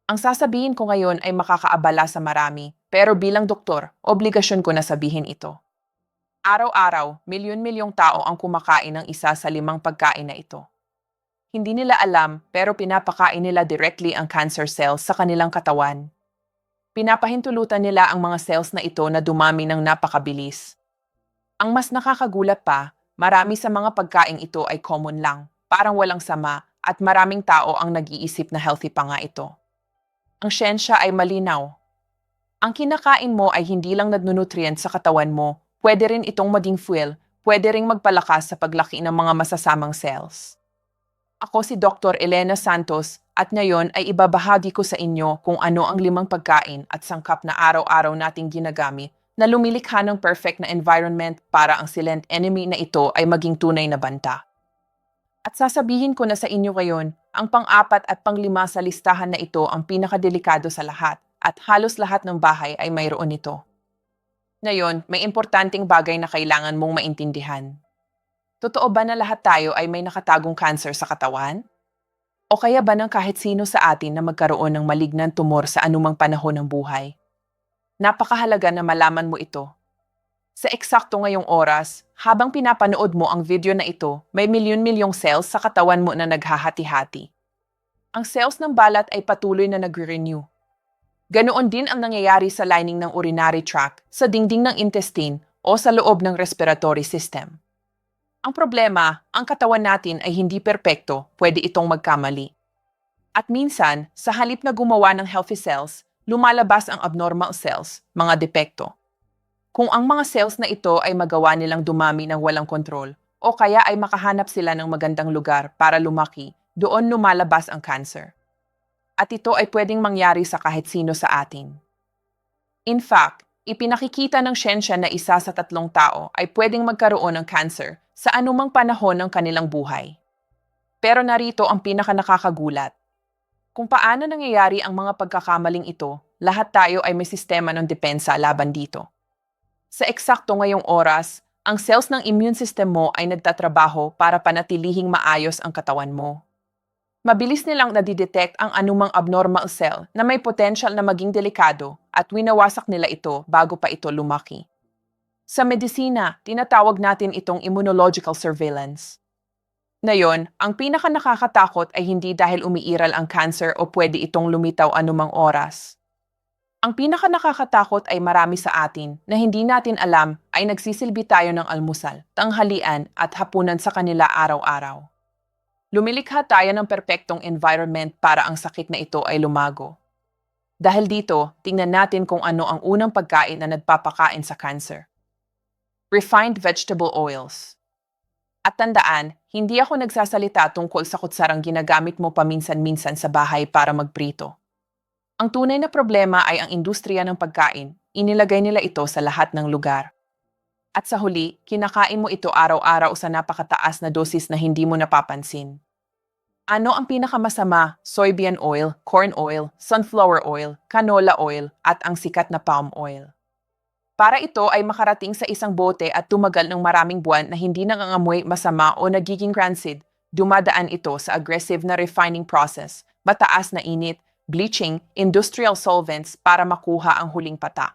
Ang sasabihin ko ngayon ay makakaabala sa marami, pero bilang doktor, obligasyon ko na sabihin ito. Araw-araw, milyon-milyong tao ang kumakain ng isa sa limang pagkain na ito. Hindi nila alam, pero pinapakain nila directly ang cancer cells sa kanilang katawan. Pinapahintulutan nila ang mga cells na ito na dumami ng napakabilis. Ang mas nakakagulat pa, marami sa mga pagkaing ito ay common lang, parang walang sama, at maraming tao ang nag-iisip na healthy pa nga ito. Ang siyensya ay malinaw. Ang kinakain mo ay hindi lang nagnunutrient sa katawan mo, pwede rin itong maging fuel, pwede ring magpalakas sa paglaki ng mga masasamang cells. Ako si Dr. Elena Santos at ngayon ay ibabahagi ko sa inyo kung ano ang limang pagkain at sangkap na araw-araw nating ginagamit na lumilikha ng perfect na environment para ang silent enemy na ito ay maging tunay na banta. At sasabihin ko na sa inyo ngayon, ang pang-apat at pang-lima sa listahan na ito ang pinakadelikado sa lahat at halos lahat ng bahay ay mayroon nito. Ngayon, may importanteng bagay na kailangan mong maintindihan. Totoo ba na lahat tayo ay may nakatagong cancer sa katawan? O kaya ba ng kahit sino sa atin na magkaroon ng malignant tumor sa anumang panahon ng buhay? Napakahalaga na malaman mo ito. Sa eksakto ngayong oras, habang pinapanood mo ang video na ito, may milyon-milyong cells sa katawan mo na naghahati-hati. Ang cells ng balat ay patuloy na nagre-renew. Ganoon din ang nangyayari sa lining ng urinary tract, sa dingding ng intestine o sa loob ng respiratory system. Ang problema, ang katawan natin ay hindi perpekto, pwede itong magkamali. At minsan, sa halip na gumawa ng healthy cells, lumalabas ang abnormal cells, mga depekto. Kung ang mga cells na ito ay magawa nilang dumami ng walang kontrol, o kaya ay makahanap sila ng magandang lugar para lumaki, doon lumalabas ang cancer. At ito ay pwedeng mangyari sa kahit sino sa atin. In fact, ipinakikita ng siyensya na isa sa 3 tao ay pwedeng magkaroon ng cancer sa anumang panahon ng kanilang buhay. Pero narito ang pinakanakakagulat. Kung paano nangyayari ang mga pagkakamaling ito, lahat tayo ay may sistema ng depensa laban dito. Sa eksakto ngayong oras, ang cells ng immune system mo ay nagtatrabaho para panatilihing maayos ang katawan mo. Mabilis nilang nadidetect ang anumang abnormal cell na may potential na maging delikado at winawasak nila ito bago pa ito lumaki. Sa medisina, tinatawag natin itong immunological surveillance. Ngayon, ang pinakanakakatakot ay hindi dahil umiiral ang cancer o pwede itong lumitaw anumang oras. Ang pinakanakakatakot ay marami sa atin na hindi natin alam ay nagsisilbi tayo ng almusal, tanghalian at hapunan sa kanila araw-araw. Lumilikha tayo ng perpektong environment para ang sakit na ito ay lumago. Dahil dito, tingnan natin kung ano ang unang pagkain na nagpapakain sa cancer. Refined vegetable oils. At tandaan, hindi ako nagsasalita tungkol sa kutsarang ginagamit mo paminsan-minsan sa bahay para magprito. Ang tunay na problema ay ang industriya ng pagkain. Inilagay nila ito sa lahat ng lugar. At sa huli, kinakain mo ito araw-araw sa napakataas na dosis na hindi mo napapansin. Ano ang pinakamasama? Soybean oil, corn oil, sunflower oil, canola oil, at ang sikat na palm oil. Para ito ay makarating sa isang bote at tumagal ng maraming buwan na hindi nangangamoy masama o nagiging rancid, dumadaan ito sa aggressive na refining process, mataas na init, bleaching, industrial solvents para makuha ang huling pata.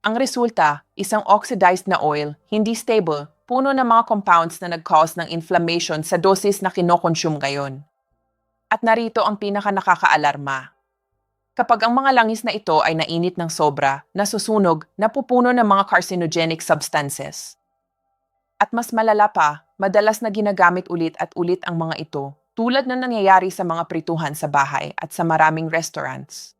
Ang resulta, isang oxidized na oil, hindi stable, puno ng mga compounds na nag-cause ng inflammation sa dosis na kinokonsume ngayon. At narito ang pinakanakakaalarma. Kapag ang mga langis na ito ay nainit ng sobra, nasusunog, napupuno ng mga carcinogenic substances. At mas malala pa, madalas na ginagamit ulit at ulit ang mga ito, tulad na nangyayari sa mga prituhan sa bahay at sa maraming restaurants.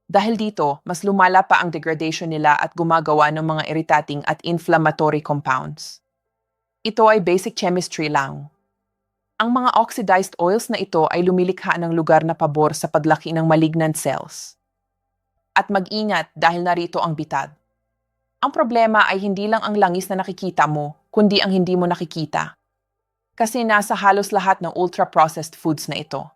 Dahil dito, mas lumala pa ang degradation nila at gumagawa ng mga irritating at inflammatory compounds. Ito ay basic chemistry lang. Ang mga oxidized oils na ito ay lumilikha ng lugar na pabor sa paglaki ng malignant cells. At mag-ingat dahil narito ang bitag. Ang problema ay hindi lang ang langis na nakikita mo, kundi ang hindi mo nakikita. Kasi nasa halos lahat ng ultra-processed foods na ito.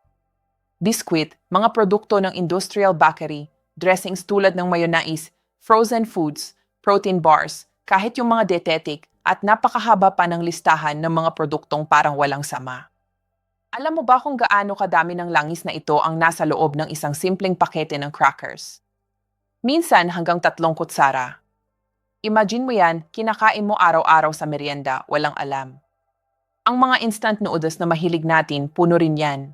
Biskwit, mga produkto ng industrial bakery, dressings tulad ng mayonnaise, frozen foods, protein bars, kahit yung mga dietetic at napakahaba pa ng listahan ng mga produktong parang walang sama. Alam mo ba kung gaano kadami ng langis na ito ang nasa loob ng isang simpleng pakete ng crackers? Minsan hanggang 3 kutsara. Imagine mo yan, kinakain mo araw-araw sa merienda, walang alam. Ang mga instant noodles na mahilig natin, puno rin yan.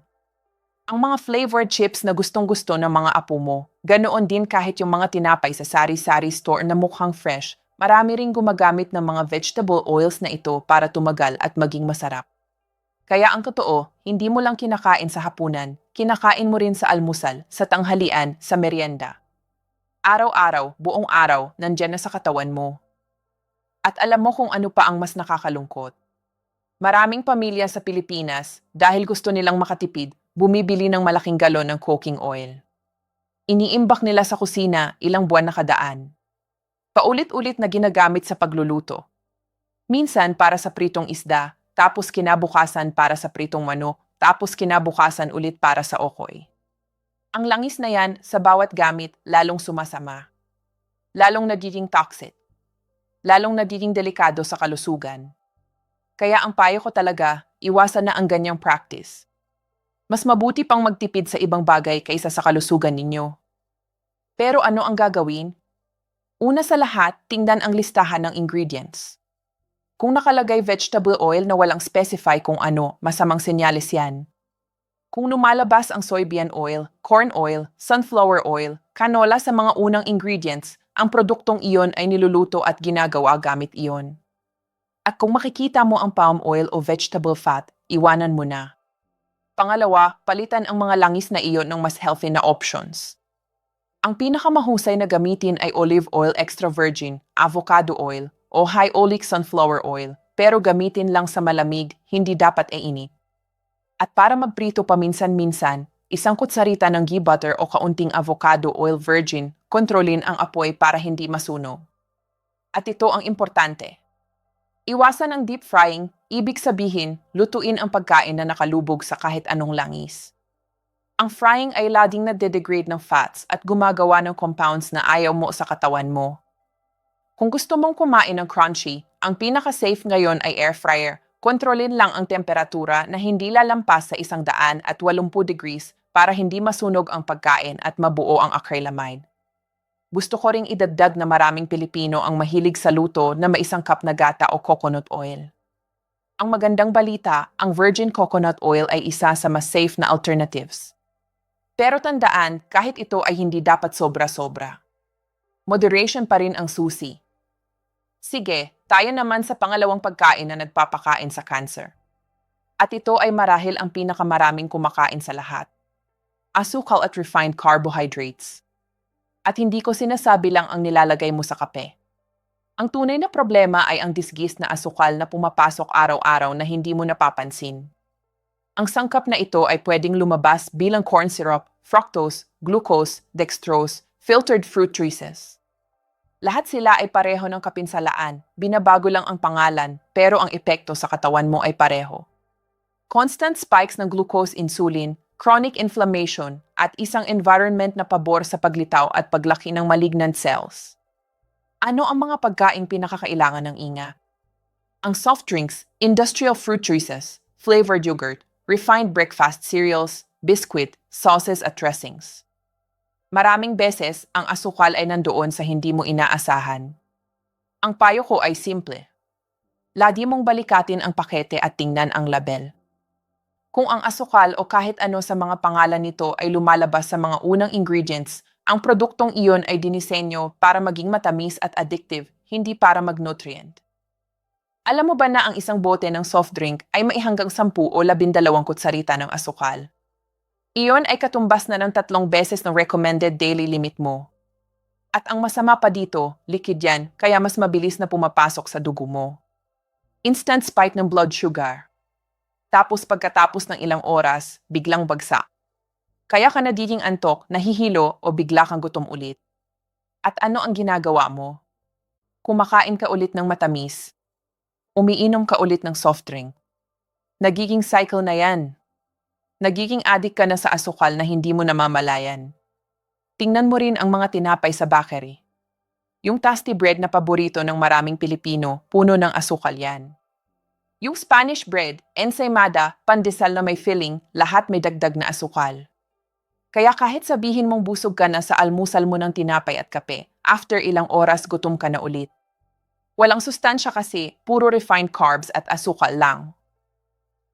Ang mga flavored chips na gustong-gusto ng mga apo mo, ganoon din kahit yung mga tinapay sa sari-sari store na mukhang fresh, marami ring gumagamit ng mga vegetable oils na ito para tumagal at maging masarap. Kaya ang totoo, hindi mo lang kinakain sa hapunan, kinakain mo rin sa almusal, sa tanghalian, sa merienda. Araw-araw, buong araw, nandyan na sa katawan mo. At alam mo kung ano pa ang mas nakakalungkot. Maraming pamilya sa Pilipinas, dahil gusto nilang makatipid, bumibili ng malaking galon ng cooking oil. Iniimbak nila sa kusina ilang buwan nakadaan. Paulit-ulit na ginagamit sa pagluluto. Minsan para sa pritong isda, tapos kinabukasan para sa pritong manok, tapos kinabukasan ulit para sa okoy. Ang langis na yan sa bawat gamit lalong sumasama. Lalong nagiging toxic. Lalong nagiging delikado sa kalusugan. Kaya ang payo ko talaga, iwasan na ang ganyang practice. Mas mabuti pang magtipid sa ibang bagay kaysa sa kalusugan ninyo. Pero ano ang gagawin? Una sa lahat, tingnan ang listahan ng ingredients. Kung nakalagay vegetable oil na walang specify kung ano, masamang senyales yan. Kung lumalabas ang soybean oil, corn oil, sunflower oil, canola sa mga unang ingredients, ang produktong iyon ay niluluto at ginagawa gamit iyon. At kung makikita mo ang palm oil o vegetable fat, iwanan mo na. Pangalawa, palitan ang mga langis na iyon ng mas healthy na options. Ang pinakamahusay na gamitin ay olive oil extra virgin, avocado oil, o high oleic sunflower oil, pero gamitin lang sa malamig, hindi dapat init. At para magprito paminsan-minsan, 1 kutsarita ng ghee butter o kaunting avocado oil virgin, kontrolin ang apoy para hindi masunog. At ito ang importante. Iwasan ang deep frying, ibig sabihin, lutuin ang pagkain na nakalubog sa kahit anong langis. Ang frying ay lading na dedegrade ng fats at gumagawa ng compounds na ayaw mo sa katawan mo. Kung gusto mong kumain ng crunchy, ang pinaka-safe ngayon ay air fryer. Kontrolin lang ang temperatura na hindi lalampas sa 180 degrees para hindi masunog ang pagkain at mabuo ang acrylamide. Gusto ko ring idagdag na maraming Pilipino ang mahilig sa luto na maisangkap na gata o coconut oil. Ang magandang balita, ang virgin coconut oil ay isa sa mas safe na alternatives. Pero tandaan, kahit ito ay hindi dapat sobra-sobra. Moderation pa rin ang susi. Sige, tayo naman sa pangalawang pagkain na nagpapakain sa cancer. At ito ay marahil ang pinakamaraming kumakain sa lahat. Asukal at refined carbohydrates. At hindi ko sinasabi lang ang nilalagay mo sa kape. Ang tunay na problema ay ang disgis na asukal na pumapasok araw-araw na hindi mo napapansin. Ang sangkap na ito ay pwedeng lumabas bilang corn syrup, fructose, glucose, dextrose, filtered fruit juices. Lahat sila ay pareho ng kapinsalaan, binabago lang ang pangalan, pero ang epekto sa katawan mo ay pareho. Constant spikes ng glucose insulin, chronic inflammation, at isang environment na pabor sa paglitaw at paglaki ng malignant cells. Ano ang mga pagkaing pinakakailangan ng ingat? Ang soft drinks, industrial fruit juices, flavored yogurt, refined breakfast cereals, biscuit, sauces at dressings. Maraming beses, ang asukal ay nandoon sa hindi mo inaasahan. Ang payo ko ay simple. Lagi mong balikatin ang pakete at tingnan ang label. Kung ang asukal o kahit ano sa mga pangalan nito ay lumalabas sa mga unang ingredients, ang produktong iyon ay dinisenyo para maging matamis at addictive, hindi para mag-nutrient. Alam mo ba na ang isang bote ng soft drink ay may hanggang 10 o 12 kutsarita ng asukal? Iyon ay katumbas na ng 3 beses ng recommended daily limit mo. At ang masama pa dito, liquid yan, kaya mas mabilis na pumapasok sa dugo mo. Instant spike ng blood sugar. Tapos pagkatapos ng ilang oras, biglang bagsak. Kaya ka nagiging antok, nahihilo o bigla kang gutom ulit. At ano ang ginagawa mo? Kumakain ka ulit ng matamis. Umiinom ka ulit ng soft drink. Nagiging cycle na yan. Nagiging addict ka na sa asukal na hindi mo namamalayan. Tingnan mo rin ang mga tinapay sa bakery. Yung tasty bread na paborito ng maraming Pilipino, puno ng asukal yan. Yung Spanish bread, ensaymada, pandesal na may filling, lahat may dagdag na asukal. Kaya kahit sabihin mong busog ka na sa almusal mo ng tinapay at kape, after ilang oras gutom ka na ulit. Walang sustansya kasi, puro refined carbs at asukal lang.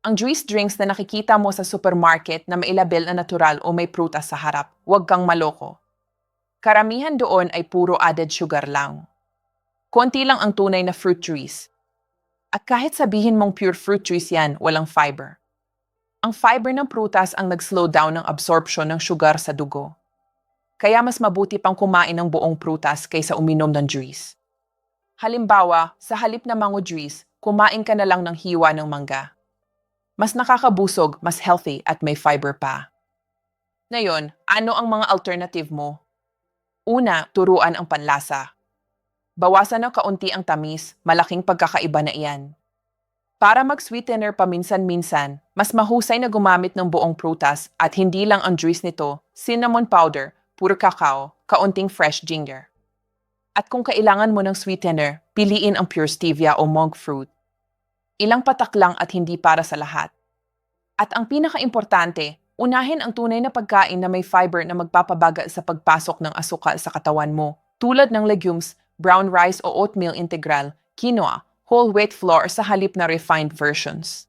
Ang juice drinks na nakikita mo sa supermarket na may label na natural o may prutas sa harap, huwag kang maloko. Karamihan doon ay puro added sugar lang. Konti lang ang tunay na fruit juice. At kahit sabihin mong pure fruit juice yan, walang fiber. Ang fiber ng prutas ang nag-slow down ng absorption ng sugar sa dugo. Kaya mas mabuti pang kumain ng buong prutas kaysa uminom ng juice. Halimbawa, sa halip na mango juice, kumain ka na lang ng hiwa ng mangga. Mas nakakabusog, mas healthy at may fiber pa. Ngayon, ano ang mga alternative mo? Una, turuan ang panlasa. Bawasan ng kaunti ang tamis, malaking pagkakaiba na iyan. Para mag-sweetener paminsan-minsan, mas mahusay na gumamit ng buong prutas at hindi lang ang juice nito, cinnamon powder, puro kakao, kaunting fresh ginger. At kung kailangan mo ng sweetener, piliin ang pure stevia o monk fruit. Ilang patak lang at hindi para sa lahat. At ang pinaka-importante, unahin ang tunay na pagkain na may fiber na magpapabagal sa pagpasok ng asukal sa katawan mo, tulad ng legumes, brown rice o oatmeal integral, quinoa, whole wheat flour sa halip na refined versions.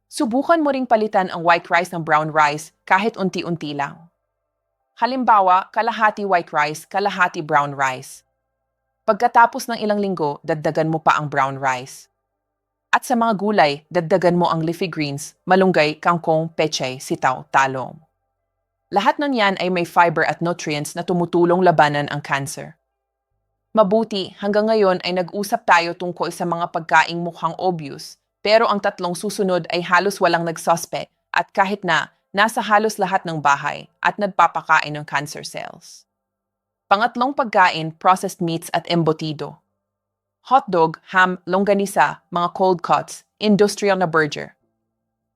Subukan mo ring palitan ang white rice ng brown rice kahit unti-unti lang. Halimbawa, kalahati white rice, kalahati brown rice. Pagkatapos ng ilang linggo, dagdagan mo pa ang brown rice. At sa mga gulay, dagdagan mo ang leafy greens, malunggay, kangkong, pechay, sitaw, talong. Lahat ng yan ay may fiber at nutrients na tumutulong labanan ang cancer. Mabuti, hanggang ngayon ay nag-usap tayo tungkol sa mga pagkaing mukhang obvious, pero ang tatlong susunod ay halos walang nagsuspect at kahit na nasa halos lahat ng bahay at nagpapakain ng cancer cells. Pangatlong pagkain, processed meats at embutido. Hotdog, ham, longganisa, mga cold cuts, industrial na burger.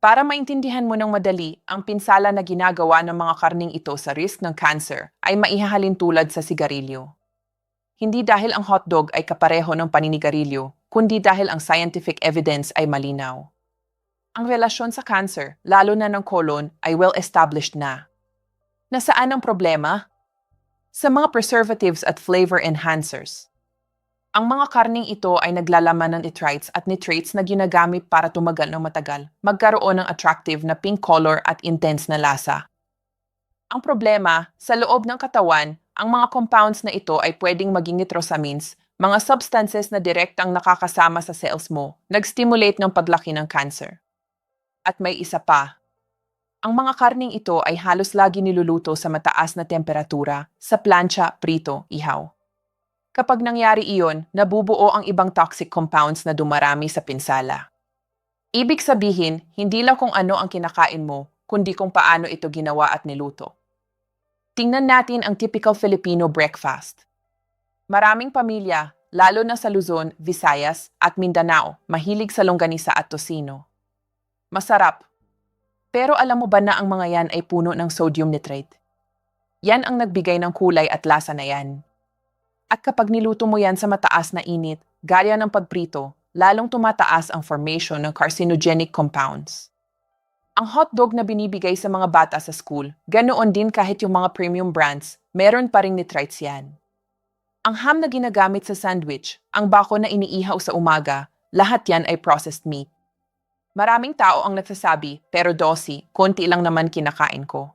Para maintindihan mo ng madali, ang pinsala na ginagawa ng mga karning ito sa risk ng cancer ay maihahalin tulad sa sigarilyo. Hindi dahil ang hotdog ay kapareho ng paninigarilyo, kundi dahil ang scientific evidence ay malinaw. Ang relasyon sa cancer, lalo na ng colon, ay well-established na. Nasaan ang problema? Sa mga preservatives at flavor enhancers. Ang mga karning ito ay naglalaman ng nitrites at nitrates na ginagamit para tumagal ng matagal, magkaroon ng attractive na pink color at intense na lasa. Ang problema, sa loob ng katawan, ang mga compounds na ito ay pwedeng maging nitrosamines, mga substances na direktang nakakasama sa cells mo, nag-stimulate ng paglaki ng cancer. At may isa pa. Ang mga karning ito ay halos lagi niluluto sa mataas na temperatura, sa plancha, prito, ihaw. Kapag nangyari iyon, nabubuo ang ibang toxic compounds na dumarami sa pinsala. Ibig sabihin, hindi lang kung ano ang kinakain mo, kundi kung paano ito ginawa at niluto. Tingnan natin ang typical Filipino breakfast. Maraming pamilya, lalo na sa Luzon, Visayas at Mindanao, mahilig sa longganisa at tocino. Masarap. Pero alam mo ba na ang mga yan ay puno ng sodium nitrate? Yan ang nagbigay ng kulay at lasa na yan. At kapag niluto mo yan sa mataas na init, gaya ng pagprito, lalong tumataas ang formation ng carcinogenic compounds. Ang hotdog na binibigay sa mga bata sa school, ganoon din kahit yung mga premium brands, meron pa ring nitrites yan. Ang ham na ginagamit sa sandwich, ang bako na iniihaw sa umaga, lahat yan ay processed meat. Maraming tao ang nagsasabi, pero dosi, konti lang naman kinakain ko.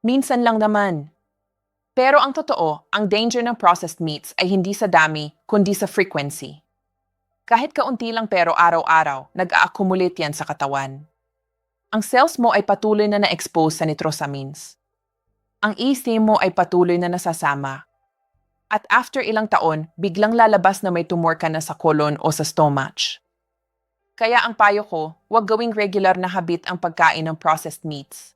Minsan lang naman. Pero ang totoo, ang danger ng processed meats ay hindi sa dami, kundi sa frequency. Kahit kaunti lang pero araw-araw, nag-a-accumulate yan sa katawan. Ang cells mo ay patuloy na na-expose sa nitrosamines. Ang EC mo ay patuloy na nasasama. At after ilang taon, biglang lalabas na may tumor ka na sa colon o sa stomach. Kaya ang payo ko, huwag gawing regular na habit ang pagkain ng processed meats.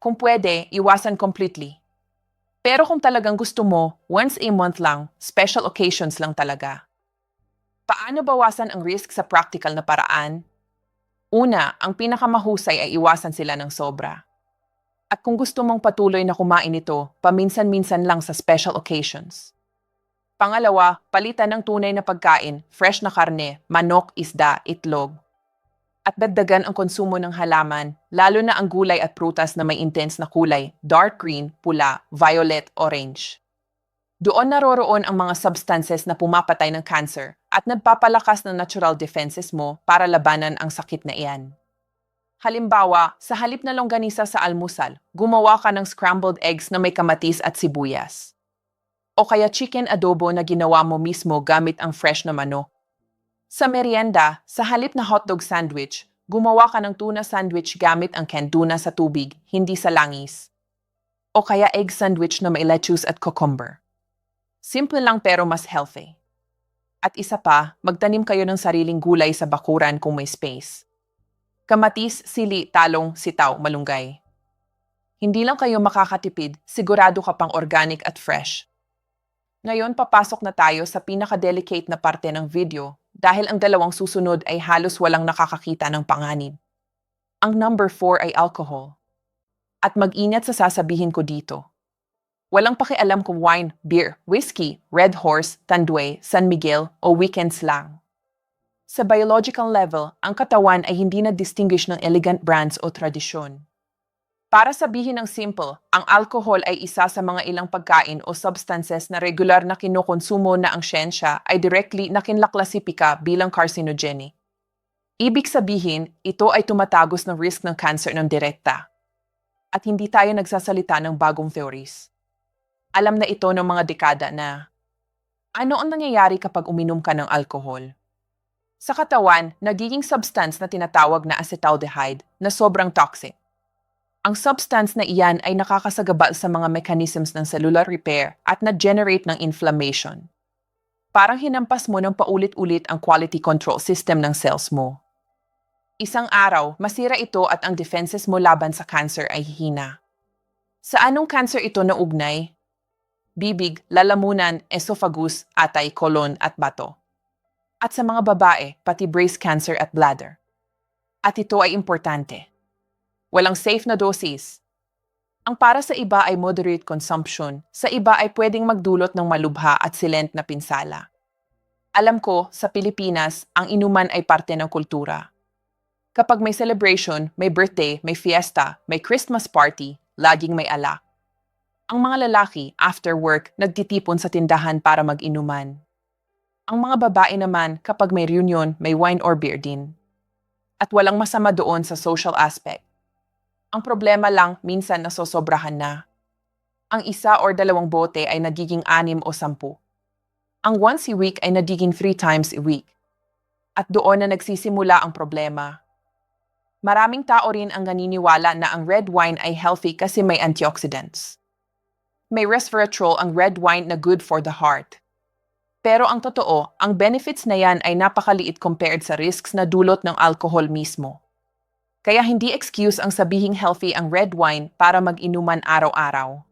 Kung pwede, iwasan completely. Pero kung talagang gusto mo, once a month lang, special occasions lang talaga. Paano bawasan ang risk sa practical na paraan? Una, ang pinakamahusay ay iwasan sila ng sobra. At kung gusto mong patuloy na kumain ito, paminsan-minsan lang sa special occasions. Pangalawa, palitan ng tunay na pagkain, fresh na karne, manok, isda, itlog. At dagdagan ang konsumo ng halaman, lalo na ang gulay at prutas na may intense na kulay, dark green, pula, violet, orange. Doon naroroon ang mga substances na pumapatay ng cancer at nagpapalakas ng natural defenses mo para labanan ang sakit na iyan. Halimbawa, sa halip na longganisa sa almusal, gumawa ka ng scrambled eggs na may kamatis at sibuyas. O kaya chicken adobo na ginawa mo mismo gamit ang fresh na manok. Sa merienda, sa halip na hotdog sandwich, gumawa ka ng tuna sandwich gamit ang canned tuna sa tubig, hindi sa langis. O kaya egg sandwich na may lettuce at cucumber. Simple lang pero mas healthy. At isa pa, magtanim kayo ng sariling gulay sa bakuran kung may space. Kamatis, sili, talong, sitaw, malunggay. Hindi lang kayo makakatipid, sigurado ka pang organic at fresh. Ngayon papasok na tayo sa pinaka-delicate na parte ng video dahil ang dalawang susunod ay halos walang nakakakita ng panganib. Ang number 4 ay alcohol. At mag-ingat sa sasabihin ko dito. Walang pakialam kung wine, beer, whiskey, Red Horse, Tanduay, San Miguel o weekends lang. Sa biological level, ang katawan ay hindi na-distinguish ng elegant brands o tradisyon. Para sabihin ng simple, ang alcohol ay isa sa mga ilang pagkain o substances na regular na kinukonsumo na ang siyensya ay directly na kinlaklasipika bilang carcinogenic. Ibig sabihin, ito ay tumatagos ng risk ng cancer ng direkta. At hindi tayo nagsasalita ng bagong theories. Alam na ito ng mga dekada na. Ano ang nangyayari kapag uminom ka ng alcohol? Sa katawan, nagiging substance na tinatawag na acetaldehyde na sobrang toxic. Ang substance na iyan ay nakakasagaba sa mga mechanisms ng cellular repair at na-generate ng inflammation. Parang hinampas mo ng paulit-ulit ang quality control system ng cells mo. Isang araw, masira ito at ang defenses mo laban sa cancer ay hihina. Sa anong cancer ito naugnay? Bibig, lalamunan, esophagus, atay, colon at bato. At sa mga babae, pati breast cancer at bladder. At ito ay importante. Walang safe na dosis. Ang para sa iba ay moderate consumption, sa iba ay pwedeng magdulot ng malubha at silent na pinsala. Alam ko, sa Pilipinas, ang inuman ay parte ng kultura. Kapag may celebration, may birthday, may fiesta, may Christmas party, laging may alak. Ang mga lalaki, after work, nagtitipon sa tindahan para mag-inuman. Ang mga babae naman, kapag may reunion, may wine or beer din. At walang masama doon sa social aspect. Ang problema lang, minsan nasosobrahan na. Ang 1 or 2 bote ay nagiging 6 o 10. Ang once a week ay nagiging 3 times a week. At doon na nagsisimula ang problema. Maraming tao rin ang naniniwala na ang red wine ay healthy kasi may antioxidants. May resveratrol ang red wine na good for the heart. Pero ang totoo, ang benefits na yan ay napakaliit compared sa risks na dulot ng alcohol mismo. Kaya hindi excuse ang sabihing healthy ang red wine para mag-inuman araw-araw.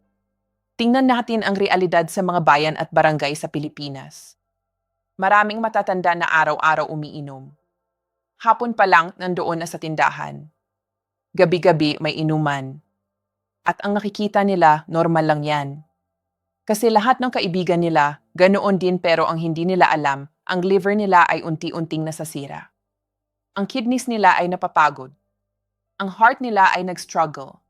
Tingnan natin ang realidad sa mga bayan at barangay sa Pilipinas. Maraming matatanda na araw-araw umiinom. Hapon pa lang nandoon na sa tindahan. Gabi-gabi may inuman. At ang nakikita nila, normal lang yan. Kasi lahat ng kaibigan nila, ganoon din pero ang hindi nila alam, ang liver nila ay unti-unting nasasira. Ang kidneys nila ay napapagod. Ang heart nila ay nag-struggle.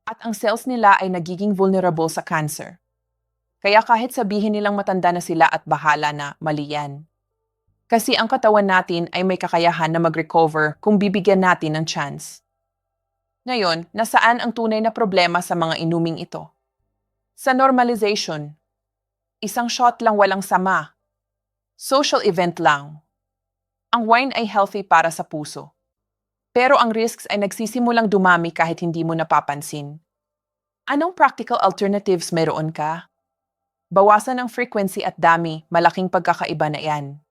At ang cells nila ay nagiging vulnerable sa cancer. Kaya kahit sabihin nilang matanda na sila at bahala na, mali yan. Kasi ang katawan natin ay may kakayahan na mag-recover kung bibigyan natin ng chance. Ngayon, nasaan ang tunay na problema sa mga inuming ito? Sa normalization. Isang shot lang walang sama. Social event lang. Ang wine ay healthy para sa puso. Pero ang risks ay nagsisimulang dumami kahit hindi mo napapansin. Anong practical alternatives meron ka? Bawasan ang frequency at dami, malaking pagkakaiba na yan.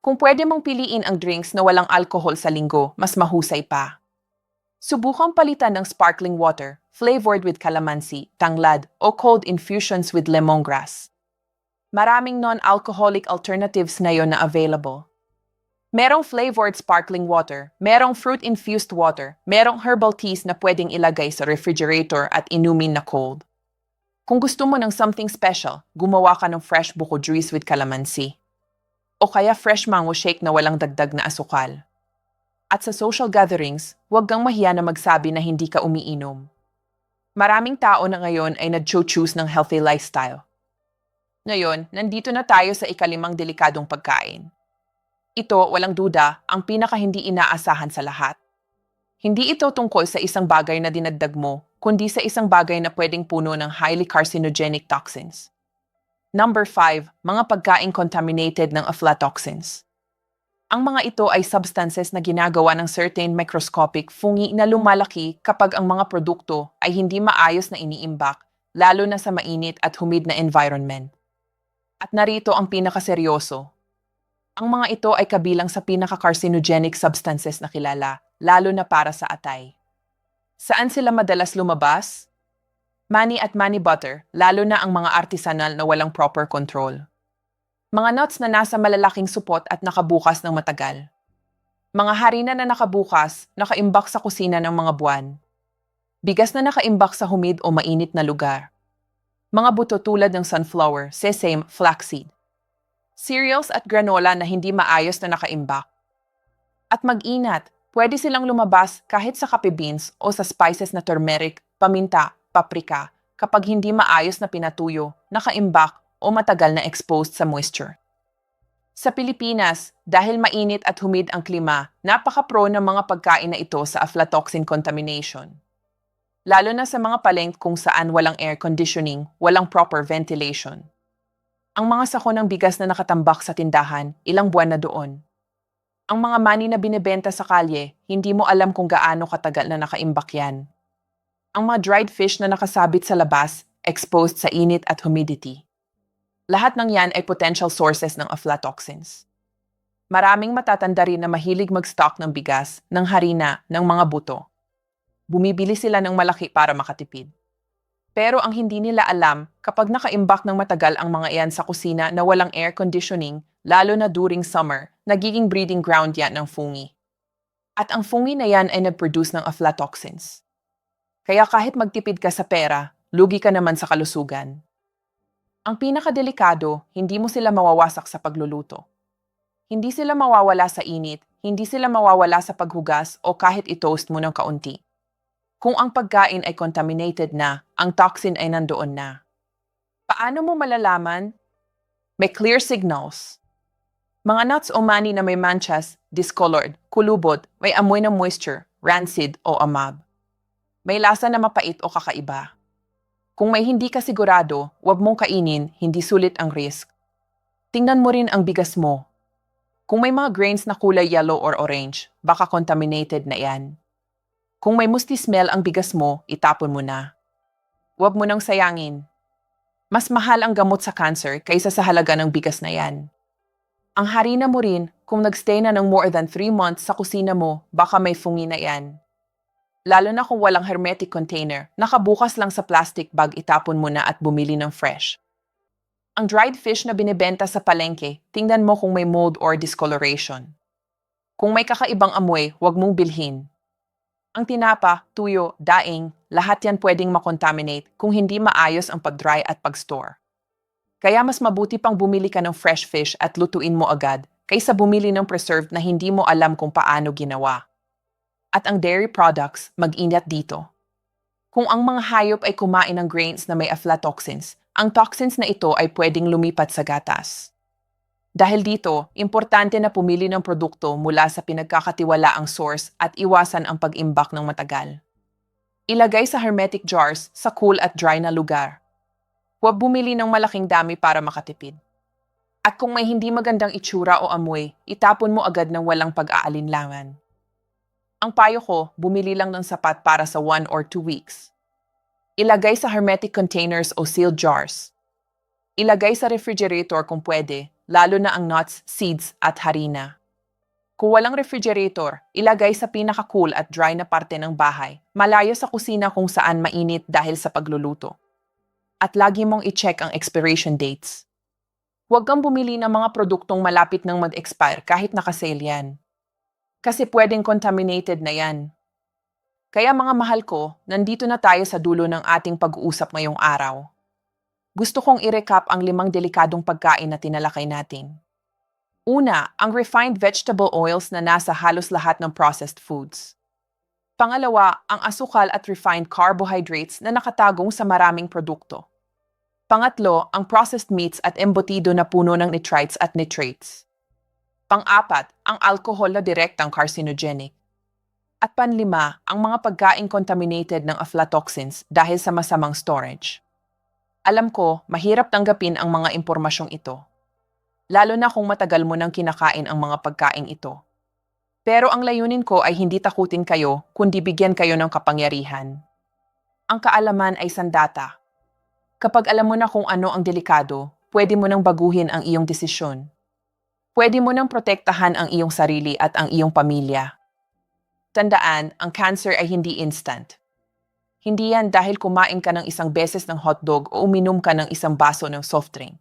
Kung pwede mong piliin ang drinks na walang alcohol sa linggo, mas mahusay pa. Subukang palitan ng sparkling water, flavored with calamansi, tanglad, o cold infusions with lemongrass. Maraming non-alcoholic alternatives na yon na available. Merong flavored sparkling water, merong fruit-infused water, merong herbal teas na pwedeng ilagay sa refrigerator at inumin na cold. Kung gusto mo ng something special, gumawa ka ng fresh buko juice with calamansi. O kaya fresh mango shake na walang dagdag na asukal. At sa social gatherings, huwag kang mahiya na magsabi na hindi ka umiinom. Maraming tao na ngayon ay nag-choose ng healthy lifestyle. Ngayon, nandito na tayo sa ikalimang delikadong pagkain. Ito, walang duda, ang pinaka hindi inaasahan sa lahat. Hindi ito tungkol sa isang bagay na dinagdag mo, kundi sa isang bagay na pwedeng puno ng highly carcinogenic toxins. Number 5, mga pagkain contaminated ng aflatoxins. Ang mga ito ay substances na ginagawa ng certain microscopic fungi na lumalaki kapag ang mga produkto ay hindi maayos na iniimbak, lalo na sa mainit at humid na environment. At narito ang pinakaseryoso. Ang mga ito ay kabilang sa pinaka-carcinogenic substances na kilala, lalo na para sa atay. Saan sila madalas lumabas? Mani at mani butter, lalo na ang mga artisanal na walang proper control. Mga nuts na nasa malalaking supot at nakabukas ng matagal. Mga harina na nakabukas, nakaimbak sa kusina ng mga buwan. Bigas na nakaimbak sa humid o mainit na lugar. Mga buto tulad ng sunflower, sesame, flaxseed. Cereals at granola na hindi maayos na nakaimbak. At mag-inat, pwede silang lumabas kahit sa coffee beans o sa spices na turmeric, paminta, paprika, kapag hindi maayos na pinatuyo, nakaimbak, o matagal na exposed sa moisture. Sa Pilipinas, dahil mainit at humid ang klima, napaka-prone ng mga pagkain na ito sa aflatoxin contamination. Lalo na sa mga palengke kung saan walang air conditioning, walang proper ventilation. Ang mga sako ng bigas na nakatambak sa tindahan, ilang buwan na doon. Ang mga mani na binebenta sa kalye, hindi mo alam kung gaano katagal na nakaimbak yan. Ang mga dried fish na nakasabit sa labas, exposed sa init at humidity. Lahat ng yan ay potential sources ng aflatoxins. Maraming matatanda rin na mahilig mag-stock ng bigas, ng harina, ng mga buto. Bumibili sila ng malaki para makatipid. Pero ang hindi nila alam, kapag nakaimbak ng matagal ang mga iyan sa kusina na walang air conditioning, lalo na during summer, nagiging breeding ground yan ng fungi. At ang fungi na yan ay nag-produce ng aflatoxins. Kaya kahit magtipid ka sa pera, lugi ka naman sa kalusugan. Ang pinakadelikado, hindi mo sila mawawasak sa pagluluto. Hindi sila mawawala sa init, hindi sila mawawala sa paghugas o kahit i-toast mo ng kaunti. Kung ang pagkain ay contaminated na, ang toxin ay nandoon na. Paano mo malalaman? May clear signals. Mga nuts o mani na may manchas, discolored, kulubot, may amoy ng moisture, rancid o amab. May lasa na mapait o kakaiba. Kung may hindi ka sigurado, huwag mong kainin, hindi sulit ang risk. Tingnan mo rin ang bigas mo. Kung may mga grains na kulay yellow or orange, baka contaminated na yan. Kung may musty smell ang bigas mo, itapon mo na. Huwag mo nang sayangin. Mas mahal ang gamot sa cancer kaysa sa halaga ng bigas na yan. Ang harina mo rin, kung nagstay na ng more than 3 months sa kusina mo, baka may fungi na yan. Lalo na kung walang hermetic container, nakabukas lang sa plastic bag, itapon mo na at bumili ng fresh. Ang dried fish na binibenta sa palengke, tingnan mo kung may mold or discoloration. Kung may kakaibang amoy, huwag mong bilhin. Ang tinapa, tuyo, daing, lahat yan pwedeng makontaminate kung hindi maayos ang pag-dry at pag-store. Kaya mas mabuti pang bumili ka ng fresh fish at lutuin mo agad kaysa bumili ng preserved na hindi mo alam kung paano ginawa. At ang dairy products, mag-ingat dito. Kung ang mga hayop ay kumain ng grains na may aflatoxins, ang toxins na ito ay pwedeng lumipat sa gatas. Dahil dito, importante na pumili ng produkto mula sa pinagkakatiwalaang source at iwasan ang pag-imbak ng matagal. Ilagay sa hermetic jars sa cool at dry na lugar. Huwag bumili ng malaking dami para makatipid. At kung may hindi magandang itsura o amoy, itapon mo agad ng walang pag-aalinlangan. Ang payo ko, bumili lang ng sapat para sa 1 or 2 weeks. Ilagay sa hermetic containers o sealed jars. Ilagay sa refrigerator kung pwede, lalo na ang nuts, seeds at harina. Kung walang refrigerator, ilagay sa pinaka-cool at dry na parte ng bahay, malayo sa kusina kung saan mainit dahil sa pagluluto. At lagi mong i-check ang expiration dates. Huwag kang bumili ng mga produktong malapit nang mag-expire kahit naka-sale yan. Kasi pwedeng contaminated na yan. Kaya mga mahal ko, nandito na tayo sa dulo ng ating pag-uusap ngayong araw. Gusto kong i-recap ang 5 delikadong pagkain na tinalakay natin. Una, ang refined vegetable oils na nasa halos lahat ng processed foods. Pangalawa, ang asukal at refined carbohydrates na nakatagong sa maraming produkto. Pangatlo, ang processed meats at embutido na puno ng nitrites at nitrates. Pang-apat, ang alcohol na direktang carcinogenic. At panlima, ang mga pagkain contaminated ng aflatoxins dahil sa masamang storage. Alam ko, mahirap tanggapin ang mga impormasyong ito. Lalo na kung matagal mo nang kinakain ang mga pagkain ito. Pero ang layunin ko ay hindi takutin kayo, kundi bigyan kayo ng kapangyarihan. Ang kaalaman ay sandata. Kapag alam mo na kung ano ang delikado, pwede mo nang baguhin ang iyong desisyon. Pwede mo nang protektahan ang iyong sarili at ang iyong pamilya. Tandaan, ang cancer ay hindi instant. Hindi yan dahil kumain ka ng isang beses ng hotdog o uminom ka ng isang baso ng soft drink.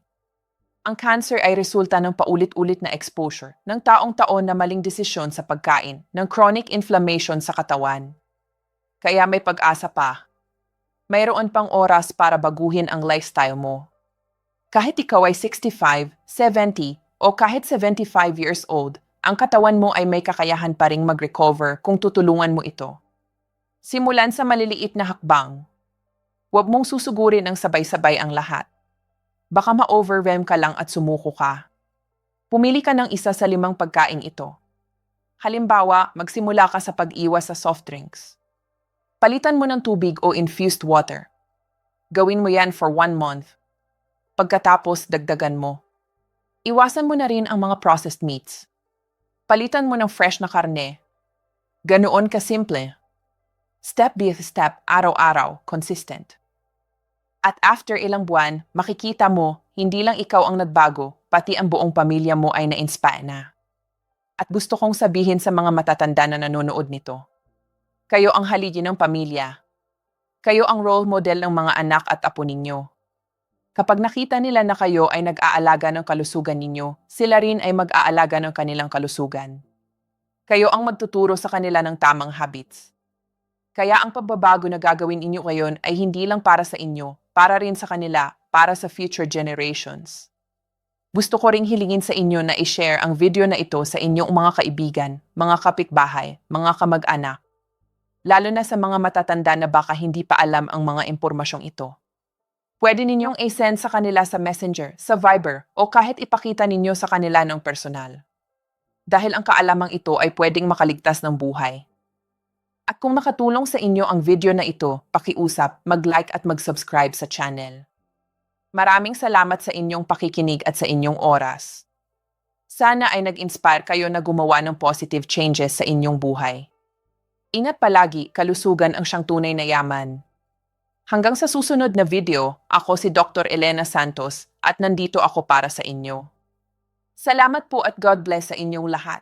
Ang cancer ay resulta ng paulit-ulit na exposure ng taong-taon na maling desisyon sa pagkain, ng chronic inflammation sa katawan. Kaya may pag-asa pa. Mayroon pang oras para baguhin ang lifestyle mo. Kahit ikaw ay 65, 70, o kahit 75 years old, ang katawan mo ay may kakayahan pa ring mag-recover kung tutulungan mo ito. Simulan sa maliliit na hakbang. Huwag mong susugurin ng sabay-sabay ang lahat. Baka ma-overwhelm ka lang at sumuko ka. Pumili ka ng isa sa 5 pagkain ito. Halimbawa, magsimula ka sa pag-iwas sa soft drinks. Palitan mo ng tubig o infused water. Gawin mo yan for 1 month. Pagkatapos, dagdagan mo. Iwasan mo na rin ang mga processed meats. Palitan mo ng fresh na karne. Ganoon kasimple. Step by step, araw-araw, consistent. At after ilang buwan, makikita mo, hindi lang ikaw ang nagbago, pati ang buong pamilya mo ay na-inspire na. At gusto kong sabihin sa mga matatanda na nanonood nito. Kayo ang haligi ng pamilya. Kayo ang role model ng mga anak at apo ninyo. Kapag nakita nila na kayo ay nag-aalaga ng kalusugan ninyo, sila rin ay mag-aalaga ng kanilang kalusugan. Kayo ang magtuturo sa kanila ng tamang habits. Kaya ang pagbabago na gagawin inyo ngayon ay hindi lang para sa inyo, para rin sa kanila, para sa future generations. Gusto ko ring hilingin sa inyo na i-share ang video na ito sa inyong mga kaibigan, mga kapitbahay, mga kamag-anak. Lalo na sa mga matatanda na baka hindi pa alam ang mga impormasyong ito. Pwede ninyong i-send sa kanila sa Messenger, sa Viber, o kahit ipakita ninyo sa kanila ng personal. Dahil ang kaalamang ito ay pwedeng makaligtas ng buhay. At kung nakatulong sa inyo ang video na ito, pakiusap, mag-like at mag-subscribe sa channel. Maraming salamat sa inyong pakikinig at sa inyong oras. Sana ay nag-inspire kayo na gumawa ng positive changes sa inyong buhay. Ingat palagi, kalusugan ang siyang tunay na yaman. Hanggang sa susunod na video, ako si Dr. Elena Santos at nandito ako para sa inyo. Salamat po at God bless sa inyong lahat.